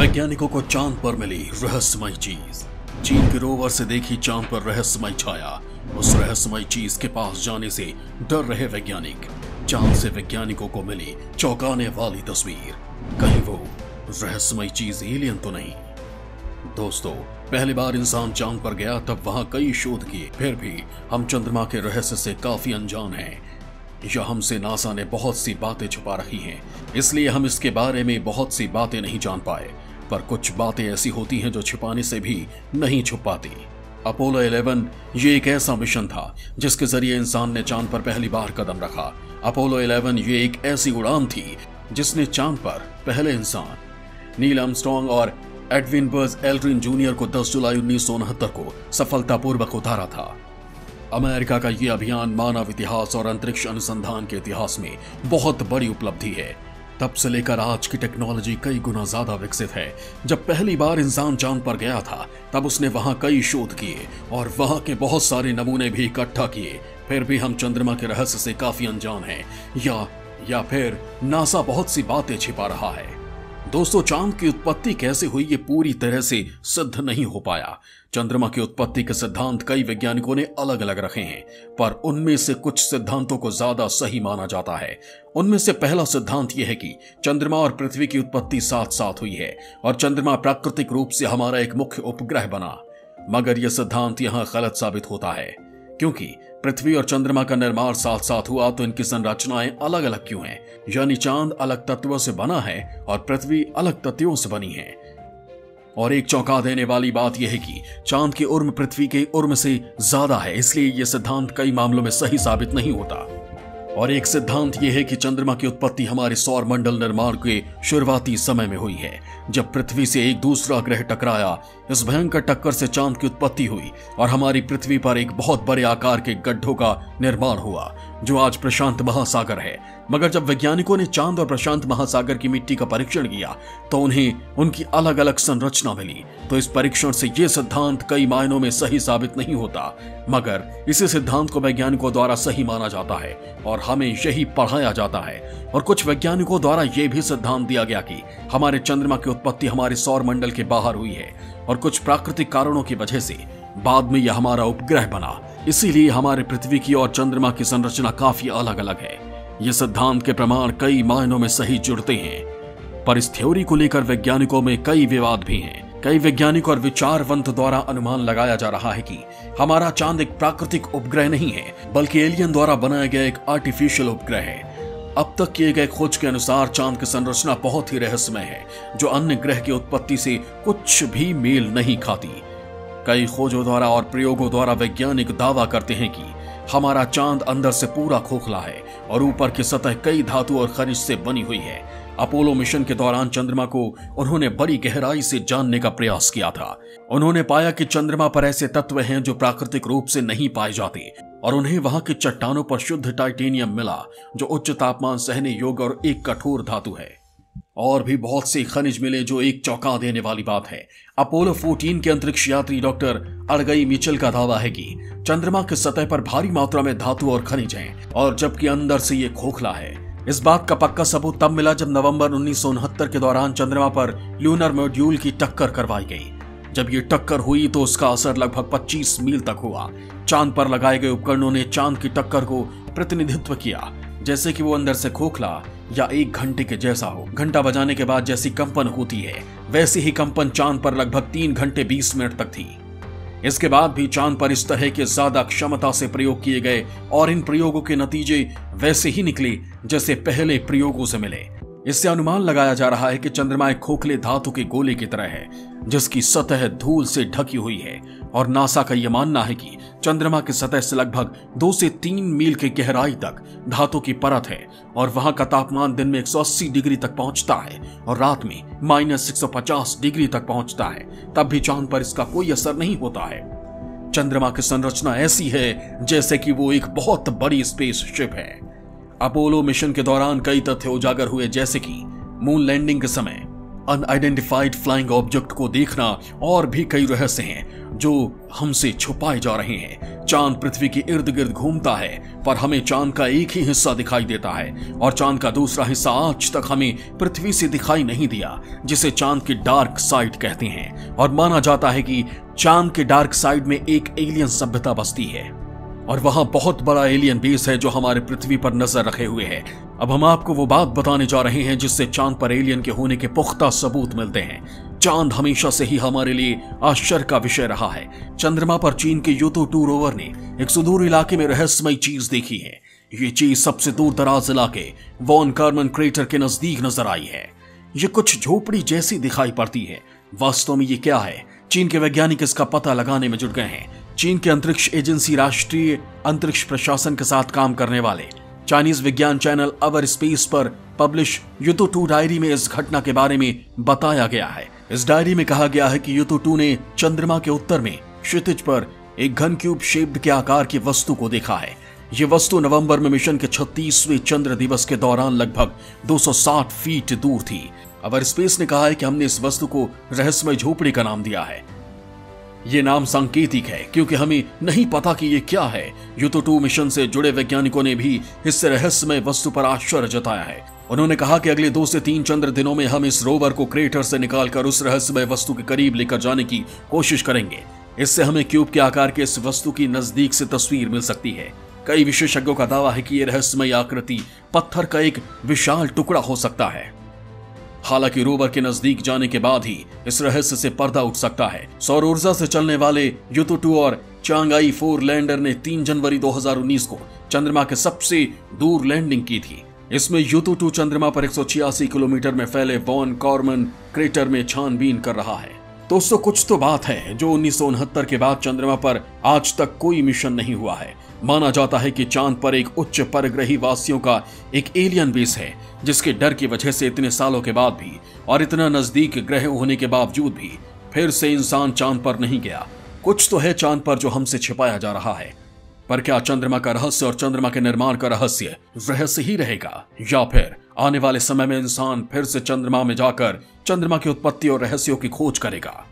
वैज्ञानिकों को चांद पर मिली रहस्यमय चीज। चीन के रोवर से देखी चांद पर रहस्यमय छाया। उस रहस्यमय चीज के पास जाने से डर रहे वैज्ञानिक। चांद से वैज्ञानिकों को मिली चौंकाने वाली तस्वीर। कहीं वो रहस्यमय चीज एलियन तो नहीं? दोस्तों, पहली बार इंसान चांद पर गया तब वहां कई शोध किए, फिर भी हम चंद्रमा के रहस्य से काफी अनजान हैं। या हमसे नासा ने बहुत सी बातें छुपा रखी हैं, इसलिए हम इसके बारे में बहुत सी बातें नहीं जान पाए। पर कुछ बातें ऐसी होती हैं जो छिपाने से भी नहीं छुप पाती। अपोलो 11 ये एक ऐसा मिशन था जिसके जरिए इंसान ने चांद पर पहली बार कदम रखा। अपोलो 11 ये एक ऐसी उड़ान थी जिसने चांद पर पहले इंसान नील आर्मस्ट्रांग और एडविन बज एल्ड्रिन जूनियर को 10 जुलाई 1969 को सफलतापूर्वक उतारा था। अमेरिका का यह अभियान मानव इतिहास और अंतरिक्ष अनुसंधान के इतिहास में बहुत बड़ी उपलब्धि है। तब से लेकर आज की टेक्नोलॉजी कई गुना ज्यादा विकसित है। जब पहली बार इंसान चांद पर गया था तब उसने वहां कई शोध किए और वहां के बहुत सारे नमूने भी इकट्ठा किए। फिर भी हम चंद्रमा के रहस्य से काफी अनजान हैं, या फिर नासा बहुत सी बातें छिपा रहा है। दोस्तों, चांद की उत्पत्ति कैसे हुई ये पूरी तरह से सिद्ध नहीं हो पाया। चंद्रमा की उत्पत्ति के सिद्धांत कई वैज्ञानिकों ने अलग अलग रखे हैं, पर उनमें से कुछ सिद्धांतों को ज्यादा सही माना जाता है। उनमें से पहला सिद्धांत यह है कि चंद्रमा और पृथ्वी की उत्पत्ति साथ साथ हुई है और चंद्रमा प्राकृतिक रूप से हमारा एक मुख्य उपग्रह बना। मगर यह सिद्धांत यहां गलत साबित होता है, क्योंकि पृथ्वी और चंद्रमा का निर्माण साथ साथ हुआ तो इनकी संरचनाएं अलग अलग क्यों हैं? यानी चांद अलग तत्वों से बना है और पृथ्वी अलग तत्वों से बनी है। और एक चौंका देने वाली बात यह है कि चांद की उर्म पृथ्वी के उर्म से ज्यादा है, इसलिए यह सिद्धांत कई मामलों में सही साबित नहीं होता। और एक सिद्धांत यह है कि चंद्रमा की उत्पत्ति हमारे सौर मंडल निर्माण के शुरुआती समय में हुई है, जब पृथ्वी से एक दूसरा ग्रह टकराया। इस भयंकर टक्कर से चांद की उत्पत्ति हुई और हमारी पृथ्वी पर एक बहुत बड़े आकार के गड्ढों का निर्माण हुआ, जो आज प्रशांत महासागर है। मगर जब वैज्ञानिकों ने चांद और प्रशांत महासागर की मिट्टी का परीक्षण किया तो उन्हें उनकी अलग अलग संरचना मिली। तो इस परीक्षण से यह सिद्धांत कई मायनों में सही साबित नहीं होता, मगर इसी सिद्धांत को वैज्ञानिकों द्वारा सही माना जाता है और हमें यही पढ़ाया जाता है। और कुछ वैज्ञानिकों द्वारा यह भी सिद्धांत दिया गया कि हमारे चंद्रमा की उत्पत्ति हमारे सौर मंडल के बाहर हुई है और कुछ प्राकृतिक कारणों की वजह से बाद में यह हमारा उपग्रह बना। इसीलिए हमारे पृथ्वी की और चंद्रमा की संरचना काफी अलग अलग है। ये सिद्धांत के प्रमाण कई मायनों में सही जुड़ते हैं, पर इस थ्योरी को लेकर वैज्ञानिकों में कई विवाद भी हैं। कई वैज्ञानिक और विचारवंत द्वारा अनुमान लगाया जा रहा है कि हमारा चांद एक प्राकृतिक उपग्रह नहीं है, बल्कि एलियन द्वारा बनाया गया एक आर्टिफिशियल उपग्रह है। अब तक किए गए खोज के अनुसार चांद की संरचना बहुत ही रहस्यमय है, जो अन्य ग्रह की उत्पत्ति से कुछ भी मेल नहीं खाती। कई खोजों द्वारा और प्रयोगों द्वारा वैज्ञानिक दावा करते हैं कि हमारा चांद अंदर से पूरा खोखला है और ऊपर की सतह कई धातु और खनिज से बनी हुई है। अपोलो मिशन के दौरान चंद्रमा को उन्होंने बड़ी गहराई से जानने का प्रयास किया था। उन्होंने पाया कि चंद्रमा पर ऐसे तत्व हैं जो प्राकृतिक रूप से नहीं पाए जाते और उन्हें वहां की चट्टानों पर शुद्ध टाइटेनियम मिला, जो उच्च तापमान सहने योग्य और एक कठोर धातु है। और भी बहुत से खनिज मिले, जो एक चौंका देने वाली बात है। अपोलो 14 के अंतरिक्ष यात्री डॉक्टर अरगई मिचेल का दावा है कि चंद्रमा की सतह पर भारी मात्रा में धातु और खनिज हैं, और जबकि अंदर से ये खोखला है। इस बात का पक्का सबूत तब मिला जब नवंबर 1969 के दौरान चंद्रमा पर ल्यूनर मॉड्यूल की टक्कर करवाई गई। जब ये टक्कर हुई तो उसका असर लगभग 25 मील तक हुआ। चांद पर लगाए गए उपकरणों ने चांद की टक्कर को प्रतिनिधित्व किया, जैसे कि वो अंदर से खोखला या 1 घंटे के जैसा हो। घंटा बजाने के बाद जैसी कंपन होती है, वैसी ही कंपन चांद पर लगभग 3 घंटे 20 मिनट तक थी। इसके बाद भी चांद पर इस तरह के ज्यादा क्षमता से प्रयोग किए गए और इन प्रयोगों के नतीजे वैसे ही निकले जैसे पहले प्रयोगों से मिले। इससे अनुमान लगाया जा रहा है कि चंद्रमा एक खोखले धातु के गोले की तरह है, जिसकी सतह धूल से ढकी हुई है। और नासा का यह मानना है कि चंद्रमा की सतह से लगभग 2 से 3 मील की गहराई तक धातु की परत है और वहां का तापमान दिन में 180 डिग्री तक पहुंचता है और रात में -150 डिग्री तक पहुंचता है। तब भी चांद पर इसका कोई असर नहीं होता है। चंद्रमा की संरचना ऐसी है जैसे कि वो एक बहुत बड़ी स्पेसशिप है। अपोलो मिशन के दौरान कई तथ्य उजागर हुए, जैसे कि मून लैंडिंग के समय अनआइडेंटिफाइड फ्लाइंग ऑब्जेक्ट को देखना और भी कई रहस्य हैं जो हमसे छुपाए जा रहे हैं। चांद पृथ्वी के इर्द गिर्द घूमता है, पर हमें चांद का एक ही हिस्सा दिखाई देता है और चांद का दूसरा हिस्सा आज तक हमें पृथ्वी से दिखाई नहीं दिया, जिसे चांद की डार्क साइड कहते हैं। और माना जाता है कि चांद के डार्क साइड में एक एलियन सभ्यता बसती है और वहां बहुत बड़ा एलियन बेस है जो हमारे पृथ्वी पर नजर रखे हुए है। अब हम आपको वो बात बताने जा रहे हैं जिससे चांद पर एलियन के होने के पुख्ता सबूत मिलते हैं। चांद हमेशा से ही हमारे लिए आश्चर्य का विषय रहा है। चंद्रमा पर चीन के यूतो 2 रोवर ने एक सुदूर इलाके में रहस्यमय चीज देखी है। ये चीज सबसे दूर दराज इलाके वॉन कार्मन क्रेटर के नजदीक नजर आई है। ये कुछ झोपड़ी जैसी दिखाई पड़ती है। वास्तव में ये क्या है? चीन के वैज्ञानिक इसका पता लगाने में जुट गए हैं। चीन के अंतरिक्ष एजेंसी राष्ट्रीय अंतरिक्ष प्रशासन के साथ काम करने वाले चाइनीज विज्ञान चैनल अवर स्पेस पर पब्लिश यूतो 2 डायरी में इस घटना के बारे में बताया गया है। इस डायरी में कहा गया है कि यूतो 2 ने चंद्रमा के उत्तर में क्षितिज पर एक घन क्यूब शेप्ड के आकार की वस्तु को देखा है। ये वस्तु नवंबर में मिशन के 36वें चंद्र दिवस के दौरान लगभग 260 फीट दूर थी। अवर स्पेस ने कहा है कि हमने इस वस्तु को रहस्यमय झोपड़ी का नाम दिया है। ये नाम सांकेतिक है क्योंकि हमें नहीं पता कि ये क्या है। यूतो 2 मिशन से जुड़े वैज्ञानिकों ने भी इस रहस्यमय वस्तु पर आश्चर्य जताया है। उन्होंने कहा कि अगले 2 से 3 चंद्र दिनों में हम इस रोवर को क्रेटर से निकालकर उस रहस्यमय वस्तु के करीब लेकर जाने की कोशिश करेंगे। इससे हमें क्यूब के आकार के इस वस्तु की नजदीक से तस्वीर मिल सकती है। कई विशेषज्ञों का दावा है कि यह रहस्यमय आकृति पत्थर का एक विशाल टुकड़ा हो सकता है। हालांकि रोवर के नजदीक जाने के बाद ही इस रहस्य से पर्दा उठ सकता है। सौर ऊर्जा से चलने वाले यूतो 2 और चांगाई 4 लैंडर ने 3 जनवरी 2019 को चंद्रमा के सबसे दूर लैंडिंग की थी। इसमें यूतो 2 चंद्रमा पर 186 किलोमीटर में फैले वॉन कॉर्मन क्रेटर में छानबीन कर रहा है। दोस्तों, कुछ तो बात है जो 1969 के बाद चंद्रमा पर आज तक कोई मिशन नहीं हुआ है। माना जाता है कि चांद पर एक उच्च परग्रही वासियों का एक एलियन बेस है, जिसके डर की वजह से इतने सालों के बाद भी और इतना नजदीक ग्रह होने के बावजूद भी फिर से इंसान चांद पर नहीं गया। कुछ तो है चांद पर जो हमसे छिपाया जा रहा है। पर क्या चंद्रमा का रहस्य और चंद्रमा के निर्माण का रहस्य ही रहेगा, या फिर आने वाले समय में इंसान फिर से चंद्रमा में जाकर चंद्रमा की उत्पत्ति और रहस्यों की खोज करेगा?